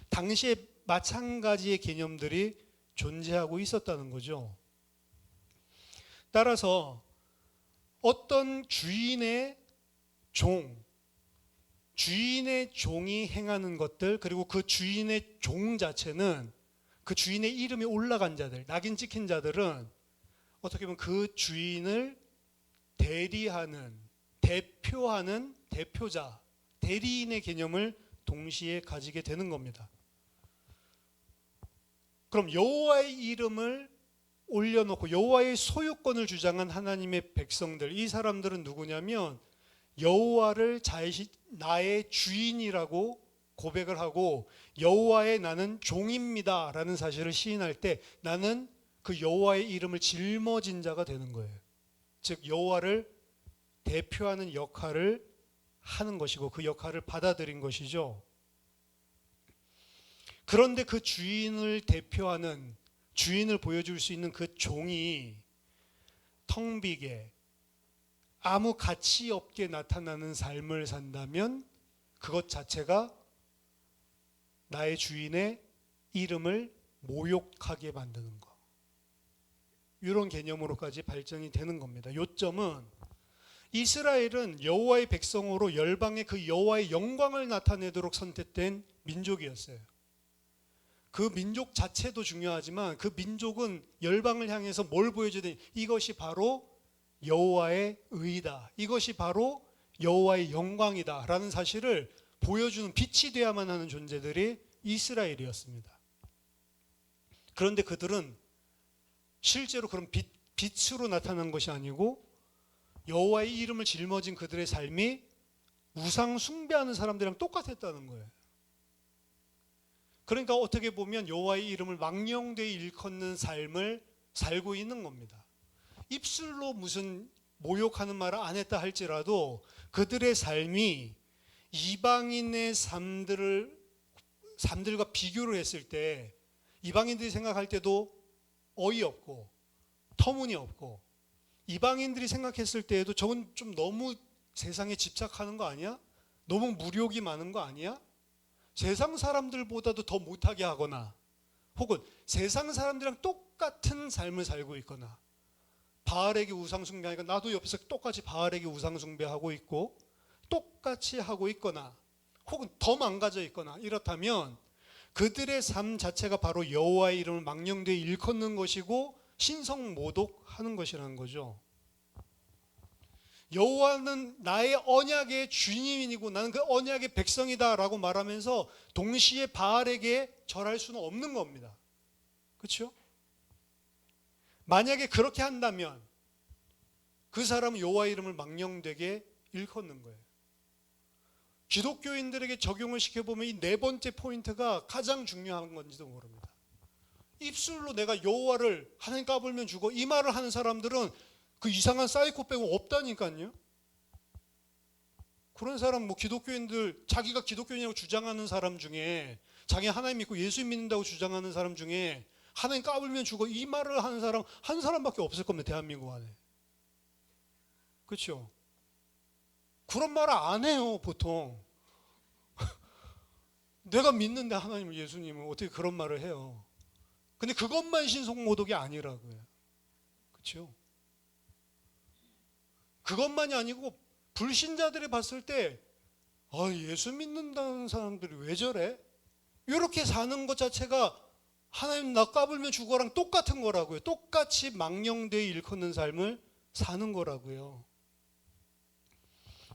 당시에 마찬가지의 개념들이 존재하고 있었다는 거죠. 따라서 어떤 주인의 종이 행하는 것들, 그리고 그 주인의 종 자체는, 그 주인의 이름이 올라간 자들, 낙인 찍힌 자들은 어떻게 보면 그 주인을 대리하는 대표하는 대표자, 대리인의 개념을 동시에 가지게 되는 겁니다. 그럼 여호와의 이름을 올려놓고 여호와의 소유권을 주장한 하나님의 백성들, 이 사람들은 누구냐면 여호와를 나의 주인이라고 고백을 하고 여호와의 나는 종입니다 라는 사실을 시인할 때 나는 그 여호와의 이름을 짊어진 자가 되는 거예요. 즉 여호와를 대표하는 역할을 하는 것이고 그 역할을 받아들인 것이죠. 그런데 그 주인을 대표하는, 주인을 보여줄 수 있는 그 종이 텅 비게 아무 가치 없게 나타나는 삶을 산다면 그것 자체가 나의 주인의 이름을 모욕하게 만드는 것, 이런 개념으로까지 발전이 되는 겁니다. 요점은 이스라엘은 여호와의 백성으로 열방에 그 여호와의 영광을 나타내도록 선택된 민족이었어요. 그 민족 자체도 중요하지만 그 민족은 열방을 향해서 뭘 보여줘야 되냐, 이것이 바로 여호와의 의다, 이것이 바로 여호와의 영광이다 라는 사실을 보여주는 빛이 되어야만 하는 존재들이 이스라엘이었습니다. 그런데 그들은 실제로 그런 빛으로 나타난 것이 아니고 여호와의 이름을 짊어진 그들의 삶이 우상 숭배하는 사람들이랑 똑같았다는 거예요. 그러니까 어떻게 보면 여호와의 이름을 망령되이 일컫는 삶을 살고 있는 겁니다. 입술로 무슨 모욕하는 말을 안 했다 할지라도 그들의 삶이 이방인의 삶들과 비교를 했을 때 이방인들이 생각할 때도 어이없고 터무니없고, 이방인들이 생각했을 때에도 저건 좀 너무 세상에 집착하는 거 아니야? 너무 무력이 많은 거 아니야? 세상 사람들보다도 더 못하게 하거나 혹은 세상 사람들이랑 똑같은 삶을 살고 있거나, 바알에게 우상 숭배하니까 나도 옆에서 똑같이 바알에게 우상 숭배하고 있고 똑같이 하고 있거나 혹은 더 망가져 있거나, 이렇다면 그들의 삶 자체가 바로 여호와의 이름을 망령되이 일컫는 것이고 신성모독하는 것이라는 거죠. 여호와는 나의 언약의 주인이고 나는 그 언약의 백성이다 라고 말하면서 동시에 바알에게 절할 수는 없는 겁니다. 그렇죠? 만약에 그렇게 한다면 그 사람은 여호와의 이름을 망령되게 일컫는 거예요. 기독교인들에게 적용을 시켜보면 이 네 번째 포인트가 가장 중요한 건지도 모릅니다. 입술로 내가 여호와를 하나님 까불면 죽어 이 말을 하는 사람들은 그 이상한 사이코 빼고 없다니까요. 그런 사람, 기독교인들, 자기가 기독교인이라고 주장하는 사람 중에, 자기 하나님 믿고 예수 믿는다고 주장하는 사람 중에 하나님 까불면 죽어 이 말을 하는 사람 한 사람밖에 없을 겁니다, 대한민국 안에. 그렇죠? 그런 말을 안 해요, 보통. 내가 믿는데 하나님을, 예수님을 어떻게 그런 말을 해요? 근데 그것만 신성모독이 아니라고요. 그렇죠? 그것만이 아니고 불신자들이 봤을 때 예수 믿는다는 사람들이 왜 저래? 이렇게 사는 것 자체가 하나님 나 까불면 죽어랑 똑같은 거라고요. 똑같이 망령되이 일컫는 삶을 사는 거라고요.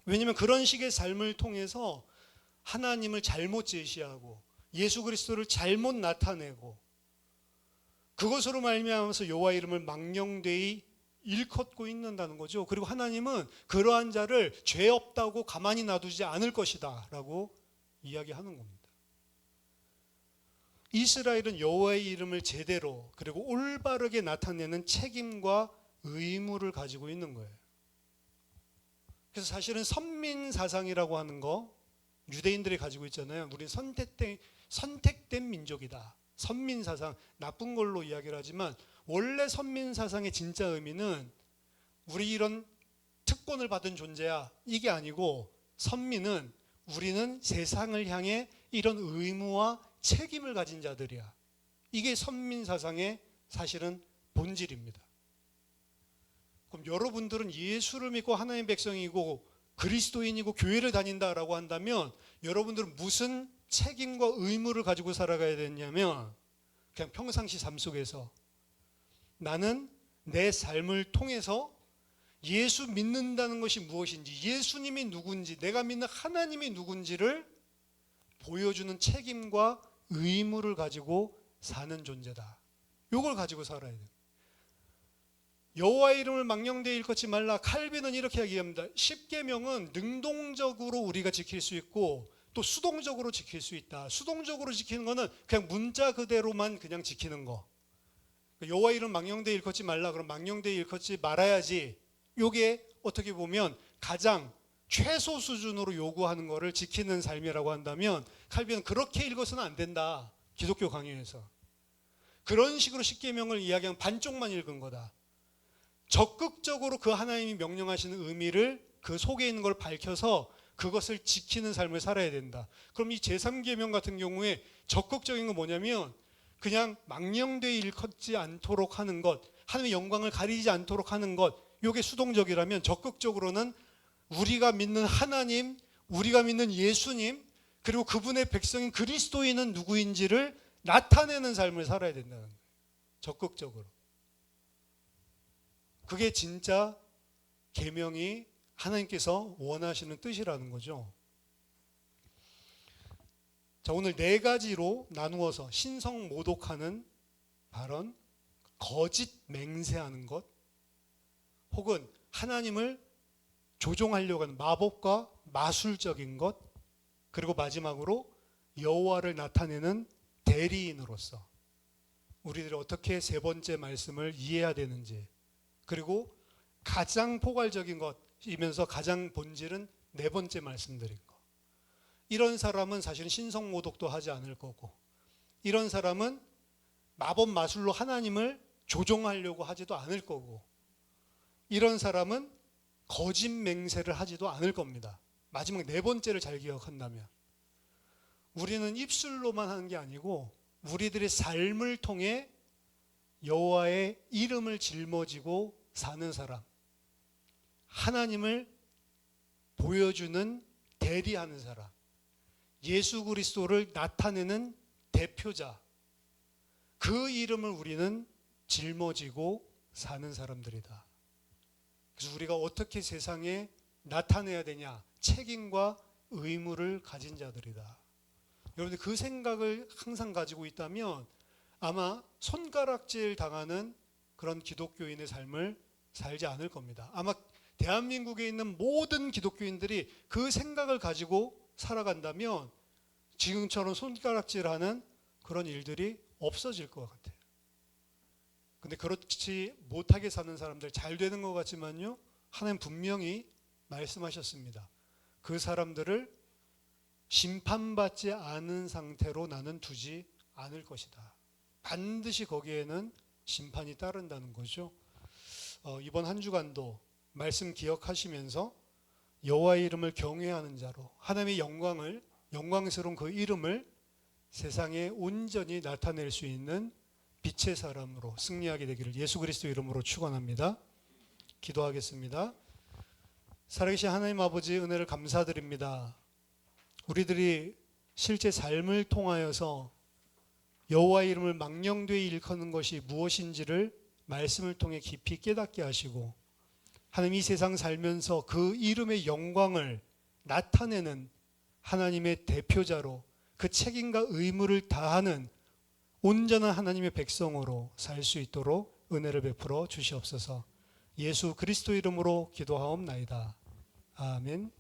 왜냐하면 그런 식의 삶을 통해서 하나님을 잘못 제시하고 예수 그리스도를 잘못 나타내고 그것으로 말미암아서 여호와 이름을 망령되이 일컫고 있는다는 거죠. 그리고 하나님은 그러한 자를 죄 없다고 가만히 놔두지 않을 것이다 라고 이야기하는 겁니다. 이스라엘은 여호와의 이름을 제대로 그리고 올바르게 나타내는 책임과 의무를 가지고 있는 거예요. 그래서 사실은 선민사상이라고 하는 거 유대인들이 가지고 있잖아요. 우리는 선택된 민족이다. 선민사상, 나쁜 걸로 이야기를 하지만 원래 선민사상의 진짜 의미는 우리 이런 특권을 받은 존재야, 이게 아니고 선민은 우리는 세상을 향해 이런 의무와 책임을 가진 자들이야. 이게 선민사상의 사실은 본질입니다. 그럼 여러분들은 예수를 믿고 하나님의 백성이고 그리스도인이고 교회를 다닌다라고 한다면 여러분들은 무슨 책임과 의무를 가지고 살아가야 되냐면 그냥 평상시 삶 속에서 나는 내 삶을 통해서 예수 믿는다는 것이 무엇인지, 예수님이 누군지, 내가 믿는 하나님이 누군지를 보여주는 책임과 의무를 가지고 사는 존재다. 이걸 가지고 살아야 돼요. 여호와의 이름을 망령되이 일컫지 말라. 칼빈은 이렇게 이야기합니다. 십계명은 능동적으로 우리가 지킬 수 있고 또 수동적으로 지킬 수 있다. 수동적으로 지키는 거는 그냥 문자 그대로만 그냥 지키는 거. 여호와의 이름 망령되이 일컫지 말라. 그럼 망령되이 일컫지 말아야지. 이게 어떻게 보면 가장 최소 수준으로 요구하는 거를 지키는 삶이라고 한다면, 칼빈은 그렇게 읽어서는 안 된다. 기독교 강요에서 그런 식으로 십계명을 이야기하면 반쪽만 읽은 거다. 적극적으로 그 하나님이 명령하시는 의미를 그 속에 있는 걸 밝혀서 그것을 지키는 삶을 살아야 된다. 그럼 이 제3계명 같은 경우에 적극적인 건 뭐냐면 그냥 망령되이 일컫지 않도록 하는 것, 하나님의 영광을 가리지 않도록 하는 것, 이게 수동적이라면 적극적으로는 우리가 믿는 하나님, 우리가 믿는 예수님, 그리고 그분의 백성인 그리스도인은 누구인지를 나타내는 삶을 살아야 된다는 거예요. 적극적으로. 그게 진짜 계명이 하나님께서 원하시는 뜻이라는 거죠. 자, 오늘 네 가지로 나누어서 신성모독하는 발언, 거짓 맹세하는 것, 혹은 하나님을 조종하려고 하는 마법과 마술적인 것, 그리고 마지막으로 여호와를 나타내는 대리인으로서 우리들이 어떻게 세 번째 말씀을 이해해야 되는지, 그리고 가장 포괄적인 것이면서 가장 본질은 네 번째 말씀드린 것. 이런 사람은 사실은 신성모독도 하지 않을 거고, 이런 사람은 마법 마술로 하나님을 조종하려고 하지도 않을 거고, 이런 사람은 거짓 맹세를 하지도 않을 겁니다. 마지막 네 번째를 잘 기억한다면, 우리는 입술로만 하는 게 아니고 우리들의 삶을 통해 여호와의 이름을 짊어지고 사는 사람, 하나님을 보여주는 대리하는 사람, 예수 그리스도를 나타내는 대표자, 그 이름을 우리는 짊어지고 사는 사람들이다. 그래서 우리가 어떻게 세상에 나타내야 되냐, 책임과 의무를 가진 자들이다. 여러분들 그 생각을 항상 가지고 있다면 아마 손가락질 당하는 그런 기독교인의 삶을 살지 않을 겁니다. 아마 대한민국에 있는 모든 기독교인들이 그 생각을 가지고 살아간다면 지금처럼 손가락질하는 그런 일들이 없어질 것 같아요. 근데 그렇지 못하게 사는 사람들, 잘 되는 것 같지만요, 하나님 분명히 말씀하셨습니다. 그 사람들을 심판받지 않은 상태로 나는 두지 않을 것이다. 반드시 거기에는 심판이 따른다는 거죠. 이번 한 주간도 말씀 기억하시면서 여호와의 이름을 경외하는 자로 하나님의 영광을, 영광스러운 그 이름을 세상에 온전히 나타낼 수 있는 빛의 사람으로 승리하게 되기를 예수 그리스도 이름으로 축원합니다. 기도하겠습니다. 살아계신 하나님 아버지, 은혜를 감사드립니다. 우리들이 실제 삶을 통하여서 여호와의 이름을 망령되이 일컫는 것이 무엇인지를 말씀을 통해 깊이 깨닫게 하시고, 하나님 이 세상 살면서 그 이름의 영광을 나타내는 하나님의 대표자로 그 책임과 의무를 다하는 온전한 하나님의 백성으로 살 수 있도록 은혜를 베풀어 주시옵소서. 예수 그리스도 이름으로 기도하옵나이다. 아멘.